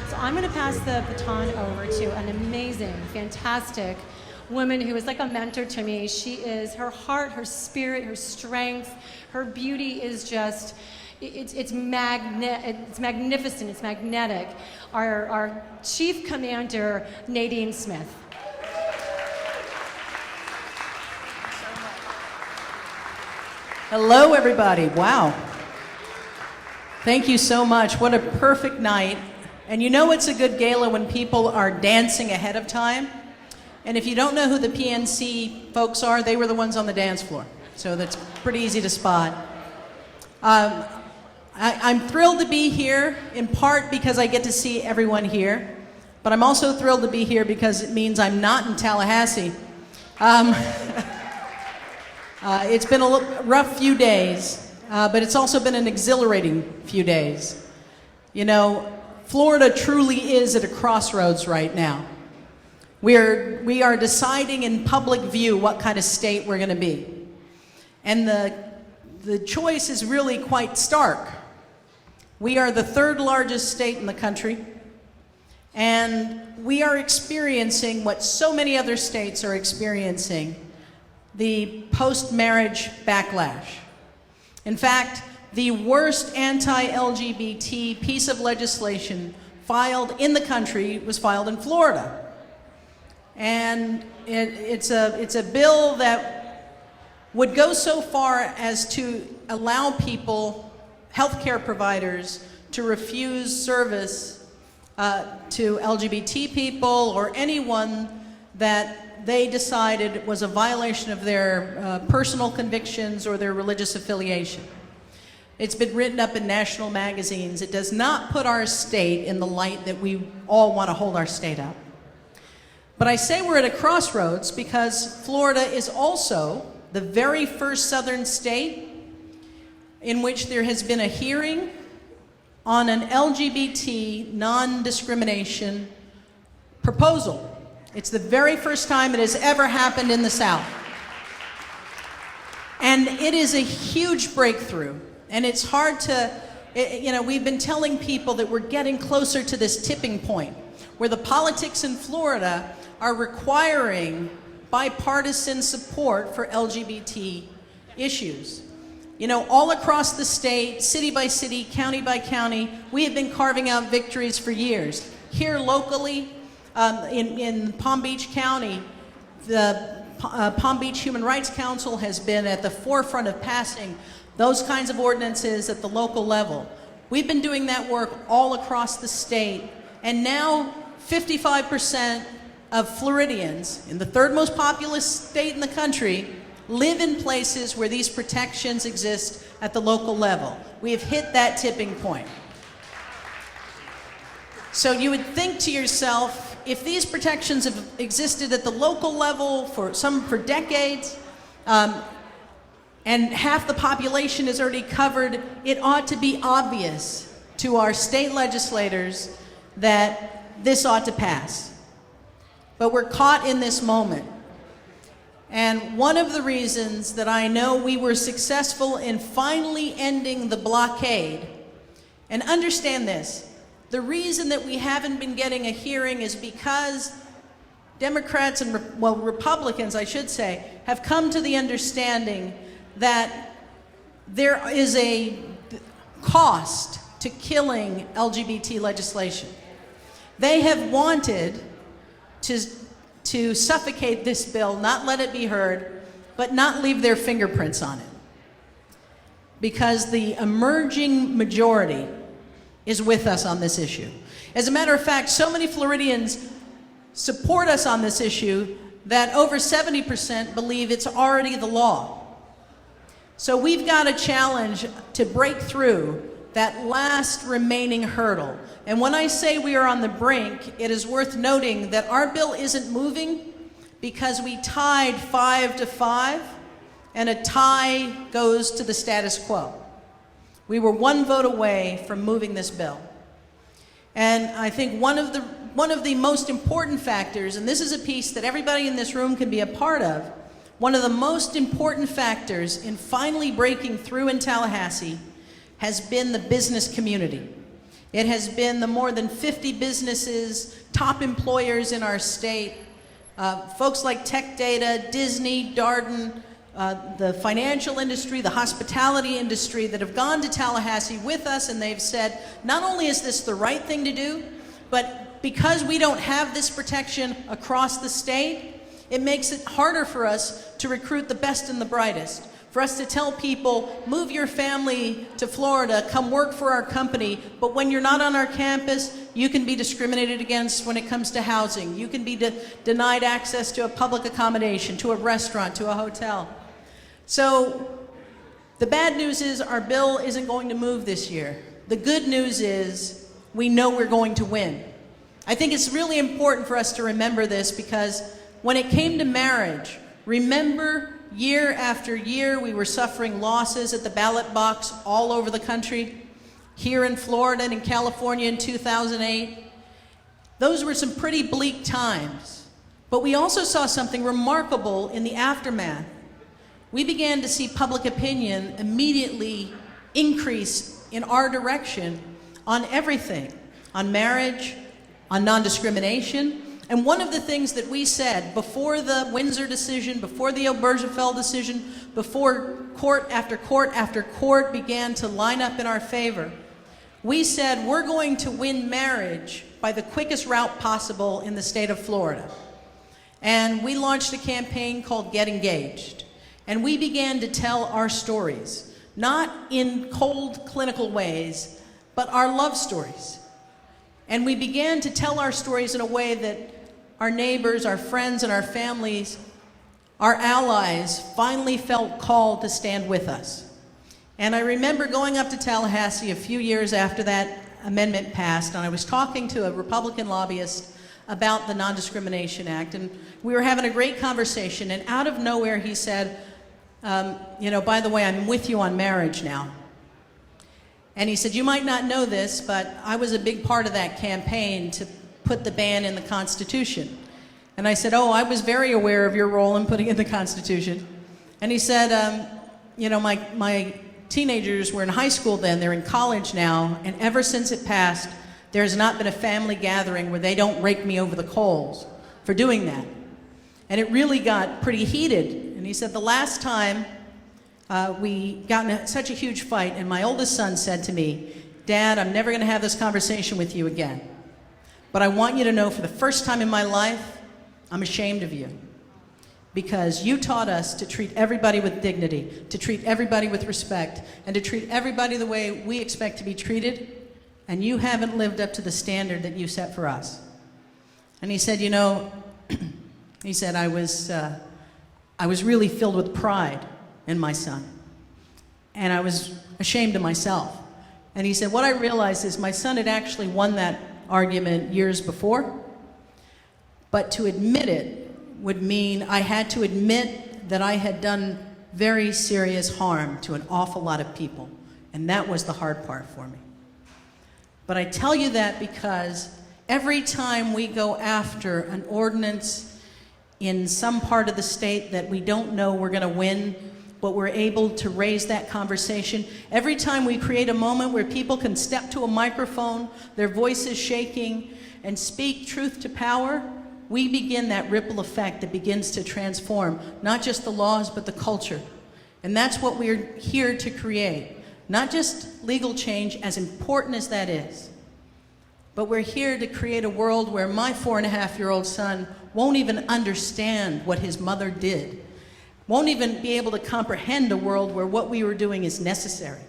So I'm going to pass the baton over to an amazing, fantastic woman who is like a mentor to me. She is, her heart, her spirit, her strength, her beauty is just, it's magnificent, it's magnetic. Our Chief Commander, Nadine Smith. Hello, everybody. Wow. Thank you so much. What a perfect night. And you know it's a good gala when people are dancing ahead of time. And if you don't know who the PNC folks are, they were the ones on the dance floor. So that's pretty easy to spot. I'm thrilled to be here, in part because I get to see everyone here. But I'm also thrilled to be here because it means I'm not in Tallahassee. It's been a rough few days, but it's also been an exhilarating few days. You know, Florida truly is at a crossroads right now. We are deciding in public view what kind of state we're going to be. And the choice is really quite stark. We are the third largest state in the country, and we are experiencing what so many other states are experiencing, the post-marriage backlash. In fact, the worst anti-LGBT piece of legislation filed in the country was filed in Florida. And it's a bill that would go so far as to allow people, healthcare providers, to refuse service to LGBT people or anyone that they decided was a violation of their personal convictions or their religious affiliation. It's been written up in national magazines. It does not put our state in the light that we all want to hold our state up. But I say we're at a crossroads because Florida is also the very first southern state in which there has been a hearing on an LGBT non-discrimination proposal. It's the very first time it has ever happened in the South. And it is a huge breakthrough. And it's hard to, you know, we've been telling people that we're getting closer to this tipping point where the politics in Florida are requiring bipartisan support for LGBT issues. You know, all across the state, city by city, county by county, we have been carving out victories for years. Here locally, in Palm Beach County, the Palm Beach Human Rights Council has been at the forefront of passing those kinds of ordinances at the local level. We've been doing that work all across the state, and now 55% of Floridians, in the third most populous state in the country, live in places where these protections exist at the local level. We have hit that tipping point. So you would think to yourself, if these protections have existed at the local level for decades, and half the population is already covered, it ought to be obvious to our state legislators that this ought to pass. But we're caught in this moment. And one of the reasons that I know we were successful in finally ending the blockade, and understand this, the reason that we haven't been getting a hearing is because Democrats and, Republicans, I should say, have come to the understanding that there is a cost to killing LGBT legislation. They have wanted to suffocate this bill, not let it be heard, but not leave their fingerprints on it. Because the emerging majority is with us on this issue. As a matter of fact, so many Floridians support us on this issue that over 70% believe it's already the law. So we've got a challenge to break through that last remaining hurdle. And when I say we are on the brink, it is worth noting that our bill isn't moving because we tied 5-5, and a tie goes to the status quo. We were one vote away from moving this bill. And I think one of the most important factors, and this is a piece that everybody in this room can be a part of, one of the most important factors in finally breaking through in Tallahassee has been the business community. It has been the more than 50 businesses, top employers in our state, folks like Tech Data, Disney, Darden, the financial industry, the hospitality industry that have gone to Tallahassee with us, and they've said, not only is this the right thing to do, but because we don't have this protection across the state, it makes it harder for us to recruit the best and the brightest. For us to tell people, move your family to Florida, come work for our company, but when you're not on our campus, you can be discriminated against when it comes to housing. You can be denied access to a public accommodation, to a restaurant, to a hotel. So the bad news is our bill isn't going to move this year. The good news is we know we're going to win. I think it's really important for us to remember this, because when it came to marriage, remember year after year we were suffering losses at the ballot box all over the country, here in Florida and in California in 2008. Those were some pretty bleak times. But we also saw something remarkable in the aftermath. We began to see public opinion immediately increase in our direction on everything, on marriage, on non-discrimination. And one of the things that we said before the Windsor decision, before the Obergefell decision, before court after court after court began to line up in our favor, we said we're going to win marriage by the quickest route possible in the state of Florida. And we launched a campaign called Get Engaged. And we began to tell our stories, not in cold clinical ways, but our love stories. And we began to tell our stories in a way that our neighbors, our friends, and our families, our allies, finally felt called to stand with us. And I remember going up to Tallahassee a few years after that amendment passed, and I was talking to a Republican lobbyist about the Non-Discrimination Act, and we were having a great conversation, and out of nowhere he said, by the way, I'm with you on marriage now. And he said, you might not know this, but I was a big part of that campaign to put the ban in the Constitution. And I said, oh, I was very aware of your role in putting in the Constitution. And he said, my teenagers were in high school then, they're in college now, and ever since it passed, there's not been a family gathering where they don't rake me over the coals for doing that. And it really got pretty heated. And he said, the last time we got in such a huge fight, and my oldest son said to me, Dad, I'm never going to have this conversation with you again. But I want you to know, for the first time in my life, I'm ashamed of you. Because you taught us to treat everybody with dignity, to treat everybody with respect, and to treat everybody the way we expect to be treated, and you haven't lived up to the standard that you set for us. And he said, he said, I was really filled with pride in my son. And I was ashamed of myself. And he said, what I realized is my son had actually won that argument years before, but to admit it would mean I had to admit that I had done very serious harm to an awful lot of people, and that was the hard part for me. But I tell you that because every time we go after an ordinance in some part of the state that we don't know we're going to win, but we're able to raise that conversation. Every time we create a moment where people can step to a microphone, their voices shaking, and speak truth to power, we begin that ripple effect that begins to transform not just the laws, but the culture. And that's what we're here to create. Not just legal change, as important as that is, but we're here to create a world where my 4.5-year-old son won't even understand what his mother did, won't even be able to comprehend a world where what we were doing is necessary.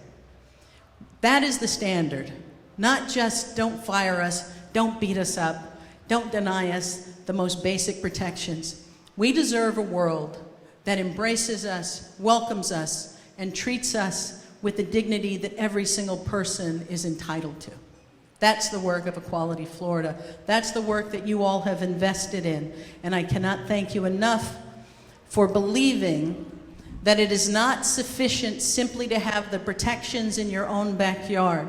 That is the standard. Not just don't fire us, don't beat us up, don't deny us the most basic protections. We deserve a world that embraces us, welcomes us, and treats us with the dignity that every single person is entitled to. That's the work of Equality Florida. That's the work that you all have invested in. And I cannot thank you enough for believing that it is not sufficient simply to have the protections in your own backyard,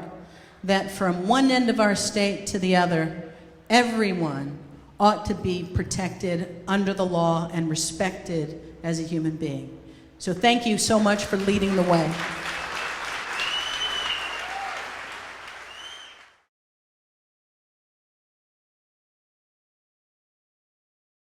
that from one end of our state to the other, everyone ought to be protected under the law and respected as a human being. So thank you so much for leading the way.